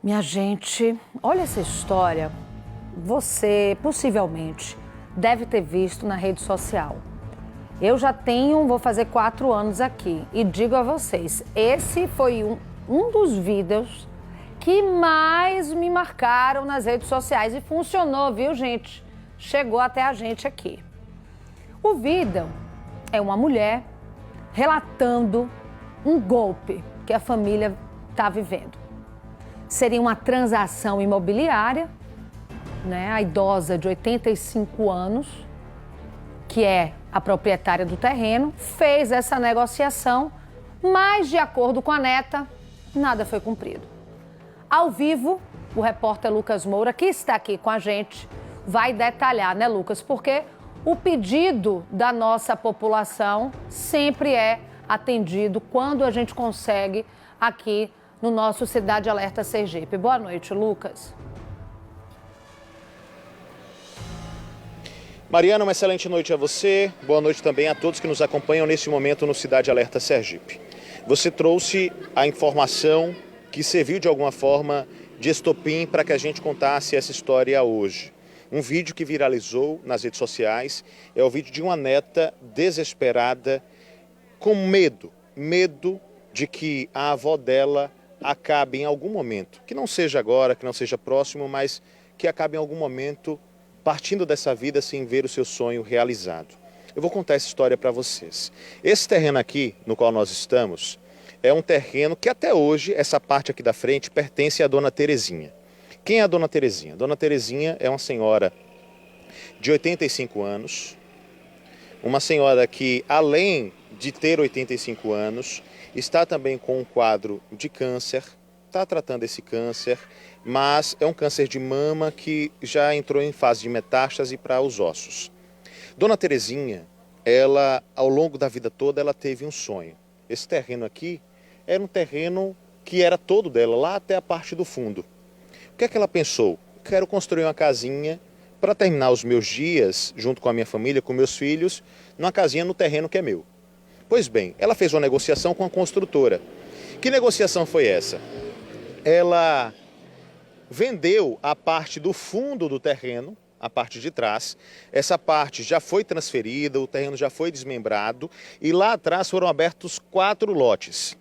Minha gente, olha essa história. Você, possivelmente, deve ter visto na rede social. Eu já vou fazer 4 anos aqui e digo a vocês, esse foi um dos vídeos que mais me marcaram nas redes sociais e funcionou, viu, gente? Chegou até a gente aqui. O vídeo é uma mulher relatando um golpe que a família está vivendo. Seria uma transação imobiliária, né? A idosa de 85 anos, que é a proprietária do terreno, fez essa negociação, mas de acordo com a neta, nada foi cumprido. Ao vivo, o repórter Lucas Moura, que está aqui com a gente, vai detalhar, né, Lucas? Porque o pedido da nossa população sempre é atendido quando a gente consegue aqui no nosso Cidade Alerta Sergipe. Boa noite, Lucas. Mariana, uma excelente noite a você. Boa noite também a todos que nos acompanham nesse momento no Cidade Alerta Sergipe. Você trouxe a informação que serviu de alguma forma de estopim para que a gente contasse essa história hoje. Um vídeo que viralizou nas redes sociais é o vídeo de uma neta desesperada, com medo de que a avó dela acabe em algum momento, que não seja agora, que não seja próximo, mas que acabe em algum momento partindo dessa vida sem ver o seu sonho realizado. Eu vou contar essa história para vocês. Esse terreno aqui, no qual nós estamos, é um terreno que até hoje, essa parte aqui da frente, pertence à dona Terezinha. Quem é a dona Terezinha? Dona Terezinha é uma senhora de 85 anos, uma senhora que, além de ter 85 anos, está também com um quadro de câncer, está tratando esse câncer, mas é um câncer de mama que já entrou em fase de metástase para os ossos. Dona Terezinha, ela, ao longo da vida toda, ela teve um sonho. Esse terreno aqui era um terreno que era todo dela, lá até a parte do fundo. O que é que ela pensou? Quero construir uma casinha para terminar os meus dias, junto com a minha família, com meus filhos, numa casinha no terreno que é meu. Pois bem, ela fez uma negociação com a construtora. Que negociação foi essa? Ela vendeu a parte do fundo do terreno, a parte de trás. Essa parte já foi transferida, o terreno já foi desmembrado e lá atrás foram abertos 4 lotes.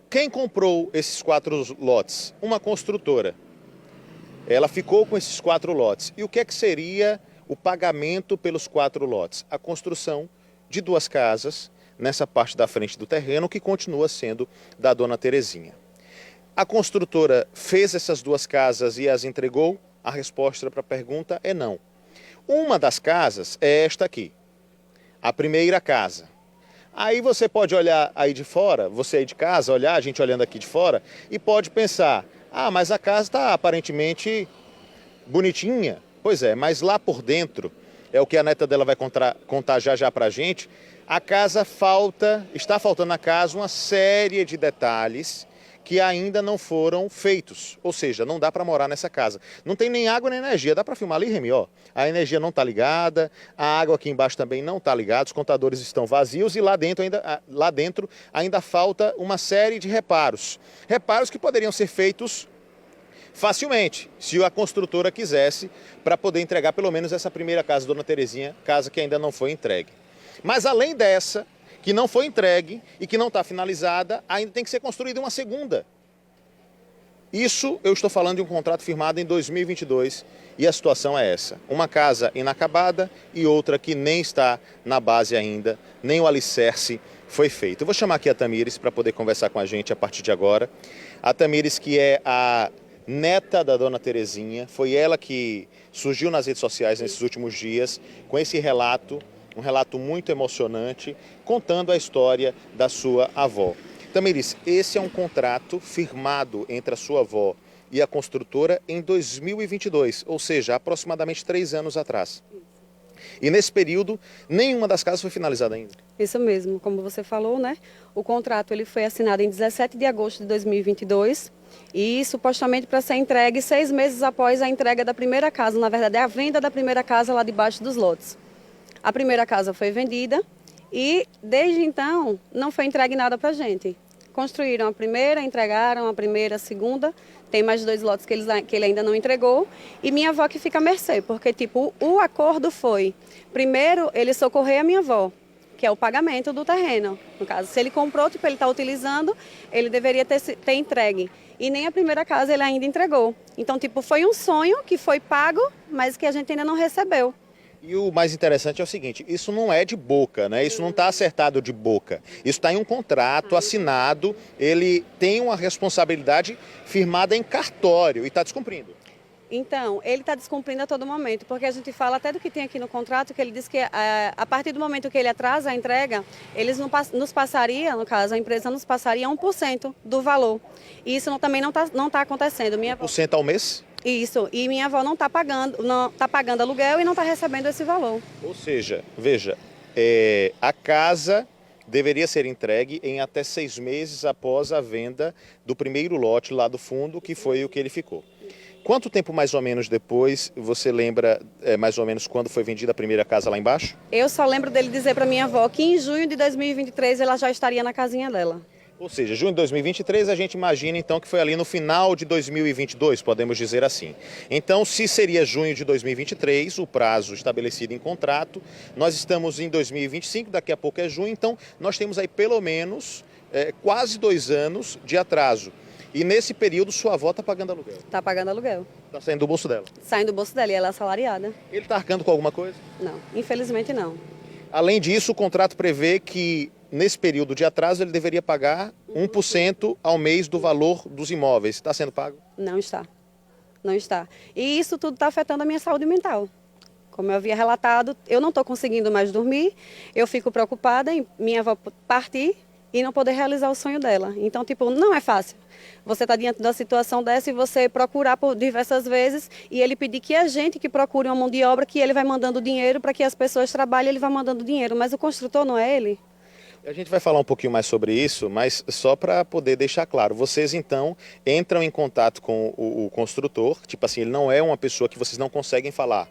Quem comprou esses 4 lotes? Uma construtora. Ela ficou com esses 4 lotes. E o que é que seria o pagamento pelos 4 lotes? A construção de 2 casas nessa parte da frente do terreno, que continua sendo da dona Terezinha. A construtora fez essas 2 casas e as entregou? A resposta para a pergunta é não. Uma das casas é esta aqui, a primeira casa. Aí você pode olhar aí de fora, você aí de casa, olhar, a gente olhando aqui de fora, e pode pensar, mas a casa está aparentemente bonitinha. Pois é, mas lá por dentro, é o que a neta dela vai contar já para a gente, está faltando na casa uma série de detalhes que ainda não foram feitos. Ou seja, não dá para morar nessa casa. Não tem nem água nem energia. Dá para filmar ali, Remy? Ó, a energia não está ligada, a água aqui embaixo também não está ligada, os contadores estão vazios e lá dentro ainda falta uma série de reparos. Reparos que poderiam ser feitos facilmente, se a construtora quisesse, para poder entregar pelo menos essa primeira casa, dona Terezinha, casa que ainda não foi entregue. Mas além dessa, que não foi entregue e que não está finalizada, ainda tem que ser construída uma segunda. Isso eu estou falando de um contrato firmado em 2022 e a situação é essa. Uma casa inacabada e outra que nem está na base ainda, nem o alicerce foi feito. Eu vou chamar aqui a Tamires para poder conversar com a gente a partir de agora. A Tamires, que é a neta da dona Terezinha, foi ela que surgiu nas redes sociais nesses últimos dias com esse relato, um relato muito emocionante, contando a história da sua avó. Tamires, esse é um contrato firmado entre a sua avó e a construtora em 2022, ou seja, aproximadamente 3 anos atrás. E nesse período, nenhuma das casas foi finalizada ainda. Isso mesmo, como você falou, né? O contrato ele foi assinado em 17 de agosto de 2022 e supostamente para ser entregue 6 meses após a entrega da primeira casa, na verdade é a venda da primeira casa lá debaixo dos lotes. A primeira casa foi vendida e desde então não foi entregue nada para a gente. Construíram a primeira, entregaram a primeira, a segunda, Tem mais 2 lotes que ele ainda não entregou. E minha avó que fica à mercê, porque, tipo, o acordo foi, primeiro, ele socorrer a minha avó, que é o pagamento do terreno. No caso, se ele comprou, tipo, ele está utilizando, ele deveria ter entregue. E nem a primeira casa ele ainda entregou. Então, tipo, foi um sonho que foi pago, mas que a gente ainda não recebeu. E o mais interessante é o seguinte, isso não é de boca, né? Isso não está acertado de boca. Isso está em um contrato assinado, ele tem uma responsabilidade firmada em cartório e está descumprindo. Então, ele está descumprindo a todo momento, porque a gente fala até do que tem aqui no contrato, que ele diz que a partir do momento que ele atrasa a entrega, eles nos passaria, no caso, a empresa nos passaria 1% do valor. E isso também não tá acontecendo. 1% ao mês? Isso, e minha avó não está pagando aluguel e não está recebendo esse valor. Ou seja, veja, a casa deveria ser entregue em até 6 meses após a venda do primeiro lote lá do fundo, que foi o que ele ficou. Quanto tempo mais ou menos depois, você lembra mais ou menos quando foi vendida a primeira casa lá embaixo? Eu só lembro dele dizer para minha avó que em junho de 2023 ela já estaria na casinha dela. Ou seja, junho de 2023, a gente imagina então que foi ali no final de 2022, podemos dizer assim. Então, se seria junho de 2023, o prazo estabelecido em contrato, nós estamos em 2025, daqui a pouco é junho, então nós temos aí pelo menos quase 2 anos de atraso. E nesse período sua avó está pagando aluguel? Está pagando aluguel. Está saindo do bolso dela? Saindo do bolso dela e ela é assalariada. Ele está arcando com alguma coisa? Não, infelizmente não. Além disso, o contrato prevê que nesse período de atraso ele deveria pagar 1% ao mês do valor dos imóveis. Está sendo pago? Não está. Não está. E isso tudo está afetando a minha saúde mental. Como eu havia relatado, eu não estou conseguindo mais dormir, eu fico preocupada em minha avó partir e não poder realizar o sonho dela. Então, tipo, não é fácil. Você está diante da situação dessa e você procurar por diversas vezes e ele pedir que a gente que procure uma mão de obra, que ele vai mandando dinheiro para que as pessoas trabalhem, ele vai mandando dinheiro, mas o construtor não é ele. A gente vai falar um pouquinho mais sobre isso, mas só para poder deixar claro, vocês então entram em contato com o construtor, tipo assim, ele não é uma pessoa que vocês não conseguem falar.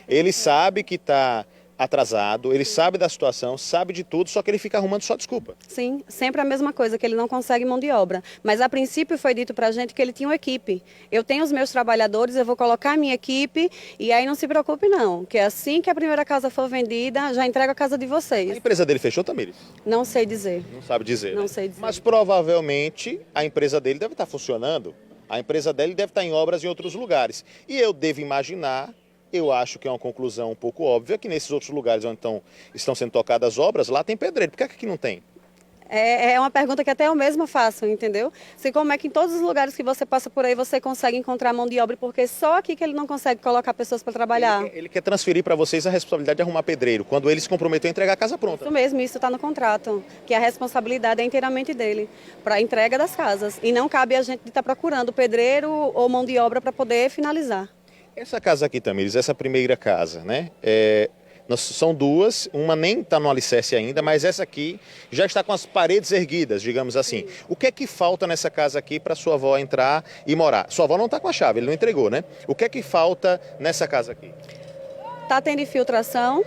Ele sabe que está atrasado, ele sabe da situação, sabe de tudo, só que ele fica arrumando só desculpa. Sim, sempre a mesma coisa, que ele não consegue mão de obra. Mas a princípio foi dito pra gente que ele tinha uma equipe. Eu tenho os meus trabalhadores, eu vou colocar a minha equipe e aí não se preocupe não, que assim que a primeira casa for vendida, já entrego a casa de vocês. A empresa dele fechou, Tamires? Não sei dizer. Não sabe dizer. Não né? sei dizer. Mas provavelmente a empresa dele deve estar funcionando, a empresa dele deve estar em obras em outros lugares. E eu devo imaginar, eu acho que é uma conclusão um pouco óbvia, que nesses outros lugares onde estão sendo tocadas obras, lá tem pedreiro. Por que aqui não tem? É uma pergunta que até eu mesma faço, entendeu? Se como é que em todos os lugares que você passa por aí você consegue encontrar mão de obra, porque só aqui que ele não consegue colocar pessoas para trabalhar. Ele quer transferir para vocês a responsabilidade de arrumar pedreiro, quando ele se comprometeu a entregar a casa pronta. Isso mesmo, isso está no contrato, que a responsabilidade é inteiramente dele, para a entrega das casas. E não cabe a gente estar procurando pedreiro ou mão de obra para poder finalizar. Essa casa aqui, Tamires, essa primeira casa, né? São 2, uma nem está no alicerce ainda, mas essa aqui já está com as paredes erguidas, digamos assim. O que é que falta nessa casa aqui para sua avó entrar e morar? Sua avó não está com a chave, ele não entregou, né? O que é que falta nessa casa aqui? Está tendo infiltração,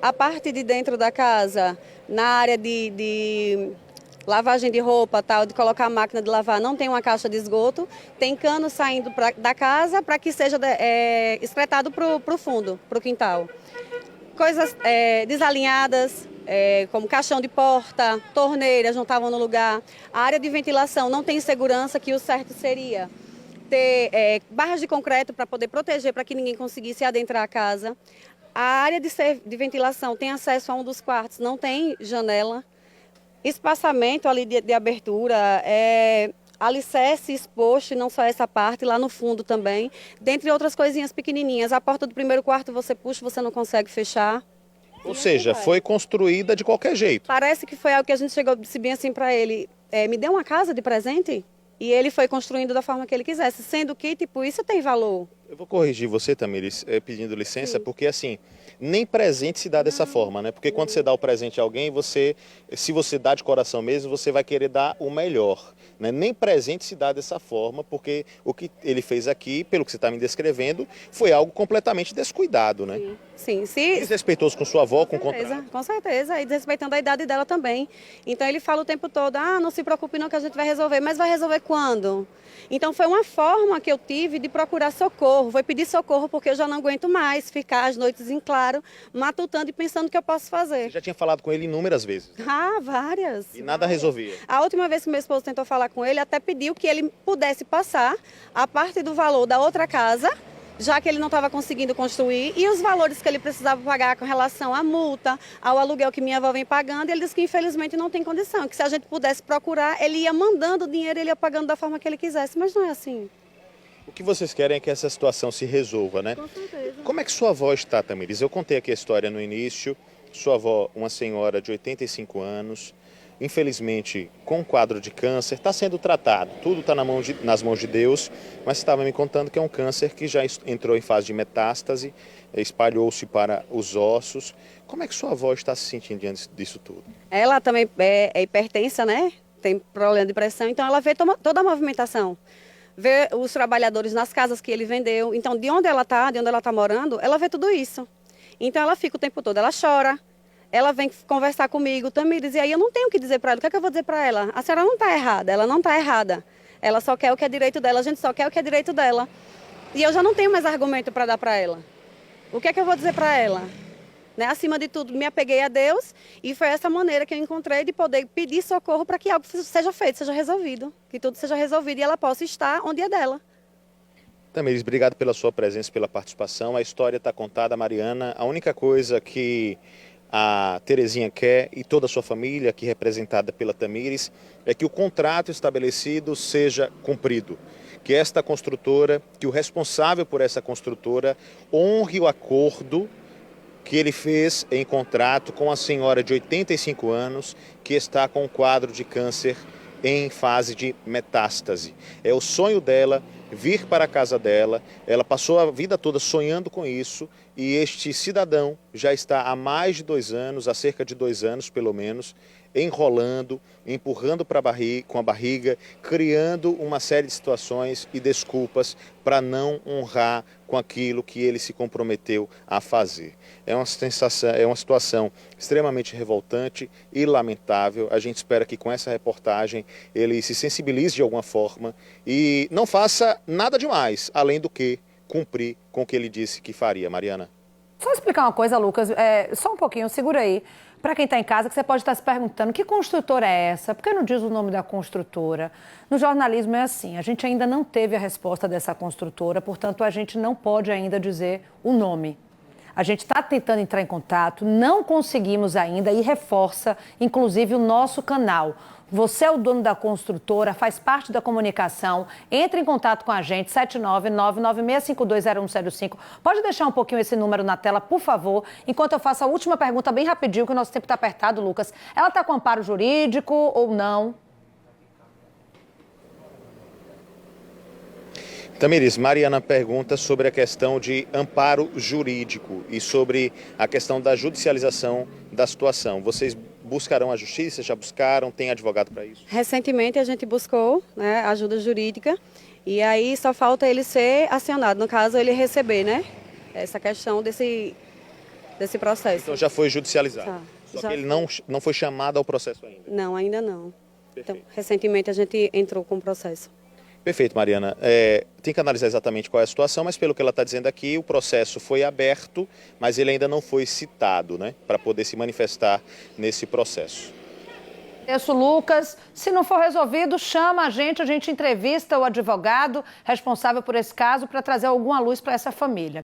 a parte de dentro da casa, na área de lavagem de roupa, tal, de colocar a máquina de lavar, não tem uma caixa de esgoto, tem cano saindo da casa para que seja excretado para o fundo, para o quintal. Coisas desalinhadas, como caixão de porta, torneiras não estavam no lugar. A área de ventilação não tem segurança, que o certo seria ter barras de concreto para poder proteger, para que ninguém conseguisse adentrar a casa. A área de ventilação tem acesso a um dos quartos, não tem janela. Espaçamento ali de abertura, alicerce exposto, não só essa parte, lá no fundo também, dentre outras coisinhas pequenininhas. A porta do primeiro quarto você puxa, você não consegue fechar. Ou seja, foi construída de qualquer jeito. Parece que foi algo que a gente chegou a dizer bem assim para ele, me dê uma casa de presente? E ele foi construindo da forma que ele quisesse, sendo que, tipo, isso tem valor. Eu vou corrigir você, Tamires, pedindo licença, Sim. porque assim, nem presente se dá dessa forma, né? Porque quando você dá o presente a alguém, se você dá de coração mesmo, você vai querer dar o melhor. né? Nem presente se dá dessa forma, porque o que ele fez aqui, pelo que você está me descrevendo, foi algo completamente descuidado, né? Sim. Desrespeitoso com sua avó, com o contrato. Com certeza, e desrespeitando a idade dela também. Então ele fala o tempo todo, não se preocupe não que a gente vai resolver, mas vai resolver quando? Então foi uma forma que eu tive de procurar socorro, foi pedir socorro porque eu já não aguento mais ficar as noites em claro, matutando e pensando o que eu posso fazer. Você já tinha falado com ele inúmeras vezes? Várias. E nada resolvia? A última vez que meu esposo tentou falar com ele, até pediu que ele pudesse passar a parte do valor da outra casa, já que ele não estava conseguindo construir, e os valores que ele precisava pagar com relação à multa, ao aluguel que minha avó vem pagando, e ele disse que infelizmente não tem condição, que se a gente pudesse procurar, ele ia mandando o dinheiro, ele ia pagando da forma que ele quisesse, mas não é assim. O que vocês querem é que essa situação se resolva, né? Com certeza. Como é que sua avó está, Tamires? Eu contei aqui a história no início, sua avó, uma senhora de 85 anos, infelizmente com um quadro de câncer, está sendo tratado, tudo está nas mãos de Deus, mas você estava me contando que é um câncer que já entrou em fase de metástase, espalhou-se para os ossos. Como é que sua avó está se sentindo diante disso tudo? Ela também é hipertensa, né? Tem problema de pressão, então ela vê toda a movimentação. Vê os trabalhadores nas casas que ele vendeu. Então, de onde ela está morando, ela vê tudo isso. Então, ela fica o tempo todo, ela chora. Ela vem conversar comigo, Tamires, e aí eu não tenho o que dizer para ela. O que é que eu vou dizer para ela? A senhora não está errada, ela não está errada. Ela só quer o que é direito dela, a gente só quer o que é direito dela. E eu já não tenho mais argumento para dar para ela. O que é que eu vou dizer para ela? Né? Acima de tudo, me apeguei a Deus e foi essa maneira que eu encontrei de poder pedir socorro para que algo seja feito, seja resolvido. Que tudo seja resolvido e ela possa estar onde é dela. Tamires, obrigado pela sua presença, pela participação. A história está contada, Mariana. A única coisa que a Terezinha quer, e toda a sua família, aqui representada pela Tamires, é que o contrato estabelecido seja cumprido. Que esta construtora, que o responsável por essa construtora, honre o acordo que ele fez em contrato com a senhora de 85 anos, que está com um quadro de câncer em fase de metástase. É o sonho dela vir para a casa dela, ela passou a vida toda sonhando com isso, e este cidadão já está há mais de 2 anos, há cerca de 2 anos pelo menos, enrolando, empurrando com a barriga, criando uma série de situações e desculpas para não honrar com aquilo que ele se comprometeu a fazer. É uma situação extremamente revoltante e lamentável. A gente espera que com essa reportagem ele se sensibilize de alguma forma e não faça nada demais, além do que cumprir com o que ele disse que faria. Mariana. Só explicar uma coisa, Lucas, só um pouquinho, segura aí. Para quem está em casa, que você pode estar se perguntando, que construtora é essa? Por que não diz o nome da construtora? No jornalismo é assim, a gente ainda não teve a resposta dessa construtora, portanto, a gente não pode ainda dizer o nome. A gente está tentando entrar em contato, não conseguimos ainda e reforça, inclusive, o nosso canal. Você é o dono da construtora, faz parte da comunicação, entre em contato com a gente, 79996520105. Pode deixar um pouquinho esse número na tela, por favor, enquanto eu faço a última pergunta bem rapidinho, que o nosso tempo está apertado, Lucas. Ela está com amparo jurídico ou não? Tamires, Mariana pergunta sobre a questão de amparo jurídico e sobre a questão da judicialização da situação. Vocês buscarão a justiça? Já buscaram? Tem advogado para isso? Recentemente a gente buscou, né, ajuda jurídica e aí só falta ele ser acionado, no caso ele receber, né, essa questão desse processo. Então já foi judicializado? Tá, Só que ele não foi chamado ao processo ainda? Não, ainda não. Perfeito. Então, recentemente a gente entrou com o processo. Perfeito, Mariana. Tem que analisar exatamente qual é a situação, mas pelo que ela está dizendo aqui, o processo foi aberto, mas ele ainda não foi citado, né, para poder se manifestar nesse processo. Isso, Lucas. Se não for resolvido, chama a gente entrevista o advogado responsável por esse caso para trazer alguma luz para essa família.